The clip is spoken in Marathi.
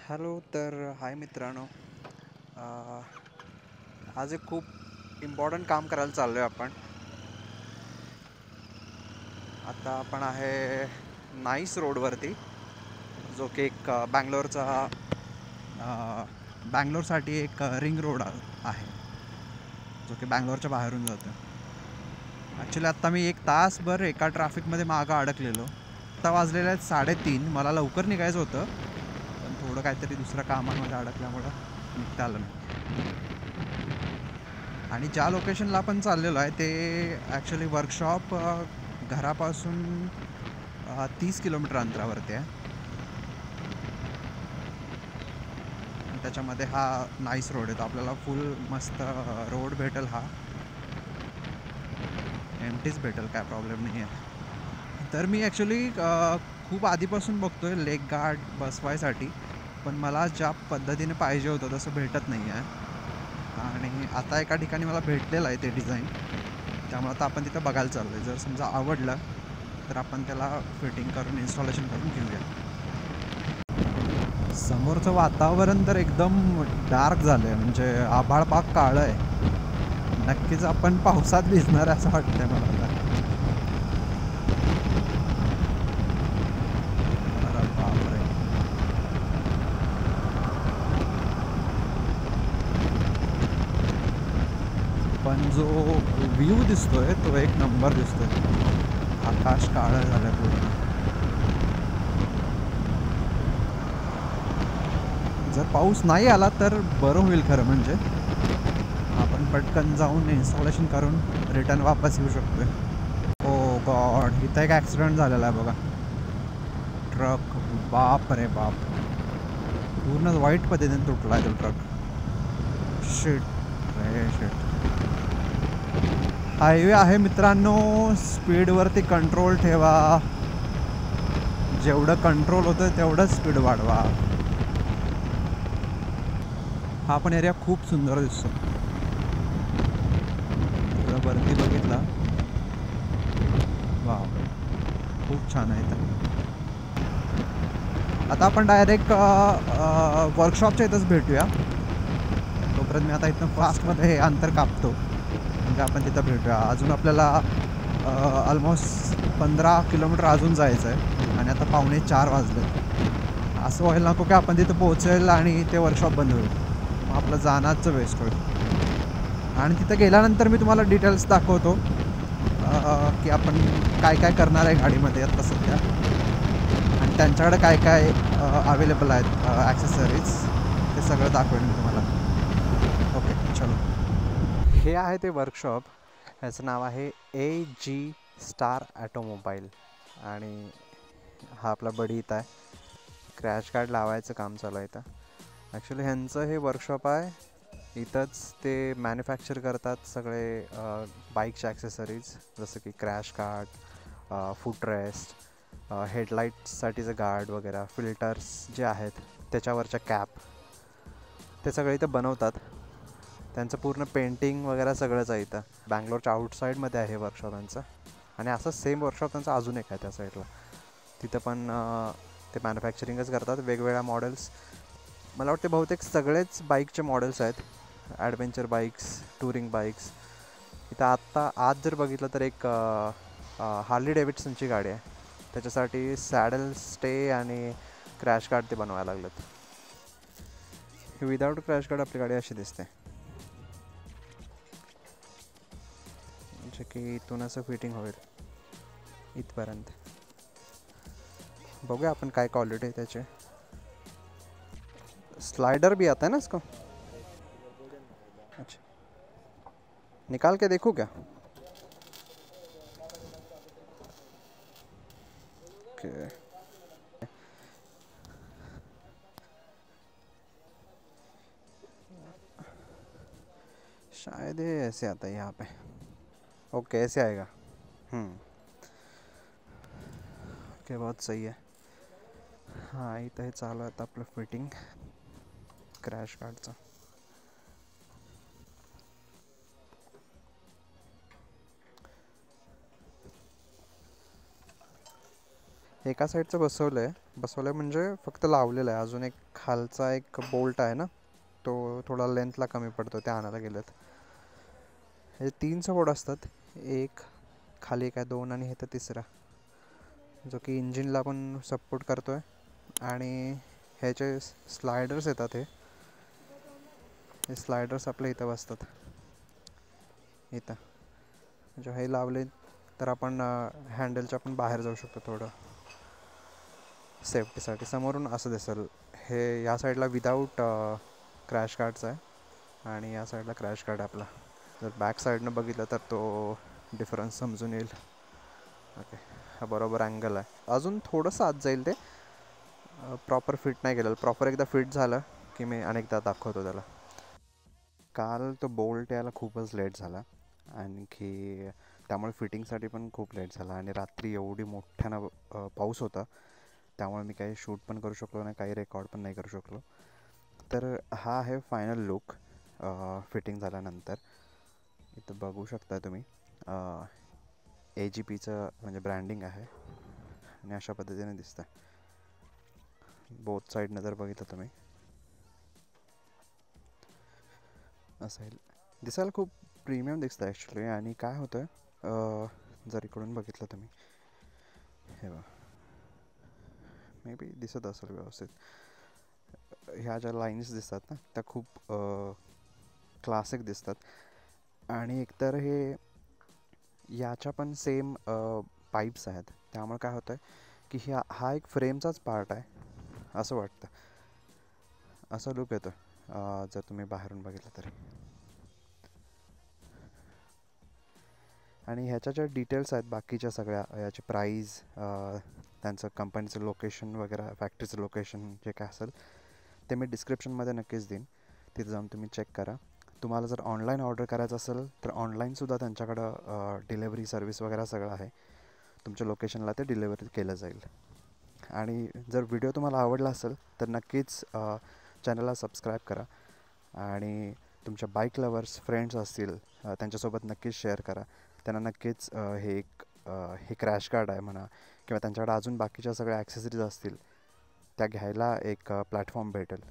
हॅलो. तर हाय मित्रांनो. अ, आज एक खूप इम्पॉर्टंट काम करायला चाललो आहे आपण. आता आपण आहे नाईस रोडवरती, जो की एक बँगलोरसाठी एक रिंग रोड आहे, जो की बँगलोरच्या बाहेरून जातो. ॲक्च्युली आत्ता मी एक तासभर एका ट्रॅफिकमध्ये मागं अडकलेलो. आत्ता वाजलेले आहेत 3:30. मला लवकर निघायचं होतं, पण थोडं काहीतरी दुसऱ्या कामामध्ये अडकल्यामुळं निघता आलं नाही. आणि ज्या लोकेशनला आपण चाललेलो आहे ते ॲक्च्युली वर्कशॉप घरापासून 30 किलोमीटर अंतरावरती आहे. आणि त्याच्यामध्ये हा नाईस रोड आहे, तो आपल्याला फुल मस्त रोड भेटेल. हा एमटीच भेटेल, काय प्रॉब्लेम नाही आहे. तर मी ॲक्च्युली खूप आधीपासून बघतोय लेक गार्ड बसवायसाठी, पण मला ज्या पद्धतीने पाहिजे होतं तसं भेटत नाही आहे. आणि आता एका ठिकाणी मला भेटलेलं आहे ते डिझाईन, त्यामुळे आता आपण तिथं बघायला चाललो आहे. जर समजा आवडलं तर आपण त्याला फिटिंग करून इन्स्टॉलेशन करून घेऊया. समोरचं वातावरण तर एकदम डार्क झालं आहे, म्हणजे आभाळ पाक काळं आहे. नक्कीच आपण पावसात भिजणार असं वाटतंय मला आता. अरे बापरे. पण जो व्ह्यू दिसतोय तो एक नंबर दिसतोय. आकाश काळं झालं पूर्ण. जर पाऊस नाही आला तर बरं होईल खरं, म्हणजे आपण पटकन जाऊन इन्स्टॉलेशन करून रिटर्न वापस येऊ शकतोय. ओ गॉड, इथं एक ॲक्सिडेंट झालेला आहे बघा. ट्रक, बाप रे बाप, पूर्ण वाईट पद्धतीने तुटला आहे तो ट्रक. शिट रे शिट. हायवे आहे मित्रांनो, स्पीडवरती कंट्रोल ठेवा. जेवढं कंट्रोल होतं तेवढं स्पीड वाढवा. हा पण एरिया खूप सुंदर दिसतो. थोडं वरती बघितला, वा, खूप छान आहे इथं. आता आपण डायरेक्ट वर्कशॉपच्या इथंच भेटूया. तोपर्यंत मी आता इथनं फास्टमध्ये हे अंतर कापतो, म्हणजे आपण तिथं भेटूया. अजून आपल्याला ऑलमोस्ट 15 किलोमीटर अजून जायचं आहे, आणि आता 3:45 वाजले. असं व्हायला नको की आपण तिथं पोहोचेल आणि ते वर्कशॉप बंद होईल, मग आपलं जाण्याचं वेस्ट होईल. आणि तिथं गेल्यानंतर मी तुम्हाला डिटेल्स दाखवतो की आपण काय काय करणार आहे गाडीमध्ये आता सध्या, आणि त्यांच्याकडे काय काय अवेलेबल आहेत ॲक्सेसरीज, ते सगळं दाखवेन मी तुम्हाला. ओके, चलो. हे आहे ते वर्कशॉप. ह्याचं नाव आहे AG स्टार ॲटोमोबाईल. आणि हा आपला बडी इथं आहे. क्रॅश कार्ड लावायचं काम चालू आहे इथं. ॲक्च्युली ह्यांचं हे वर्कशॉप आहे. इथंच ते मॅन्युफॅक्चर करतात सगळे बाईकचे ॲक्सेसरीज, जसं की क्रॅश कार्ड, फुटरेस्ट, हेडलाईट्ससाठीचं गार्ड वगैरे, फिल्टर्स जे आहेत त्याच्यावरच्या कॅप, ते सगळे इथं बनवतात. त्यांचं पूर्ण पेंटिंग वगैरे सगळंच आहे इथं. बँगलोरच्या आउटसाईडमध्ये आहे वर्कशॉप यांचं. आणि असं सेम वर्कशॉप त्यांचं अजून एक आहे त्या साईडला. तिथं पण ते मॅन्युफॅक्चरिंगच करतात वेगवेगळ्या मॉडेल्स. मला वाटते बहुतेक सगळेच बाईकचे मॉडेल्स आहेत, ॲडव्हेंचर बाईक्स, टुरिंग बाईक्स. इथं आत्ता आज जर बघितलं तर एक हार्ली डेव्हिडसनची गाडी आहे, त्याच्यासाठी सॅडल स्टे आणि क्रॅश गार्ड ते बनवायला लागलेत. विदाऊट क्रॅश गार्ड आपली गाडी अशी दिसते, म्हणजे की इथून असं फिटिंग होईल इथपर्यंत. बघूया आपण काय क्वालिटी आहे त्याचे. स्लाइडर भी आता है ना इसको? अच्छा, निकाल के देखूँ क्या? ओके, शायद ये ऐसे आता है यहाँ पे. ओके, ऐसे आएगा. ओके, बहुत सही है. हाँ, इथं हे चालू आहे आपलं फिटिंग क्रॅश कार्डचं. एका साईडचं बसवलं आहे म्हणजे फक्त लावलेलं आहे. अजून एक खालचा एक बोल्ट आहे ना, तो थोडा लेंथला कमी पडतो, ते आणायला गेलेत. हे 3 सपोर्ट असतात, एक खाली एक आहे, 2 आणि हे तर तिसरा, जो की इंजिनला पण सपोर्ट करतो आहे. आणि ह्याचे स्लायडर्स येतात. हे स्लायडर्स आपल्या इथं बसतात, इथं म्हणजे हे लावले तर आपण हँडलच्या पण बाहेर जाऊ शकतो थोडं सेफ्टीसाठी. समोरून असं दिसेल. हे या साईडला विदाऊट क्रॅश गार्डचं आहे आणि या साईडला क्रॅश गार्ड आपला. जर बॅक साईडनं बघितलं तर तो डिफरन्स समजून येईल. ओके, हा बरोबर अँगल आहे. अजून थोडंसं आत जाईल, ते प्रॉपर फिट नाही केलेलं. प्रॉपर एकदा फिट झालं की मी अनेकदा दाखवतो त्याला. काल तो बोल्ट यायला खूपच लेट झाला, आणखी त्यामुळे फिटिंगसाठी पण खूप लेट झाला. आणि रात्री एवढी मोठ्यानं पाऊस होता, त्यामुळे मी काही शूट पण करू शकलो नाही, काही रेकॉर्ड पण नाही करू शकलो. तर हा आहे फायनल लुक फिटिंग झाल्यानंतर. इथं बघू शकता तुम्ही AGPचं म्हणजे ब्रँडिंग आहे आणि अशा पद्धतीने दिसतं. बोथ साईडनं जर बघितलं तुम्ही असेल, दिसायला खूप प्रीमियम दिसतं ॲक्च्युली. आणि काय होतं, जर इकडून बघितलं तुम्ही, हे बघा, मे बी दिसत असेल व्यवस्थित, ह्या ज्या लाईन्स दिसतात ना, त्या खूप क्लासिक दिसतात. आणि एकतर हे याच्या पण सेम पाईप्स आहेत, त्यामुळे काय होतं आहे की हा एक फ्रेमचाच पार्ट आहे असं वाटतं. असं लुक येतं जर तुम्ही बाहेरून बघितलं तरी. आणि ह्याच्या ज्या डिटेल्स आहेत बाकीच्या सगळ्या, याची प्राईज, त्यांचं कंपनीचं लोकेशन वगैरे, फॅक्टरीचं लोकेशन जे काय असेल ते मी डिस्क्रिप्शनमध्ये नक्कीच देईन. तिथे जाऊन तुम्ही चेक करा. तुम्हाला जर ऑनलाईन ऑर्डर करायचं असेल तर ऑनलाईनसुद्धा त्यांच्याकडं डिलेवरी सर्विस वगैरे सगळं आहे. तुमच्या लोकेशनला ते डिलेवरी केलं जाईल. आणि जर व्हिडिओ तुम्हाला आवडला असेल तर नक्कीच चॅनलला सबस्क्राईब करा. आणि तुमच्या बाईक लवर्स फ्रेंड्स असतील त्यांच्यासोबत नक्कीच शेअर करा. त्यांना नक्कीच हे क्रॅश गार्ड आहे म्हणा, किंवा त्यांच्याकडे अजून बाकीच्या सगळ्या ॲक्सेसरीज असतील त्या घ्यायला एक प्लॅटफॉर्म भेटेल.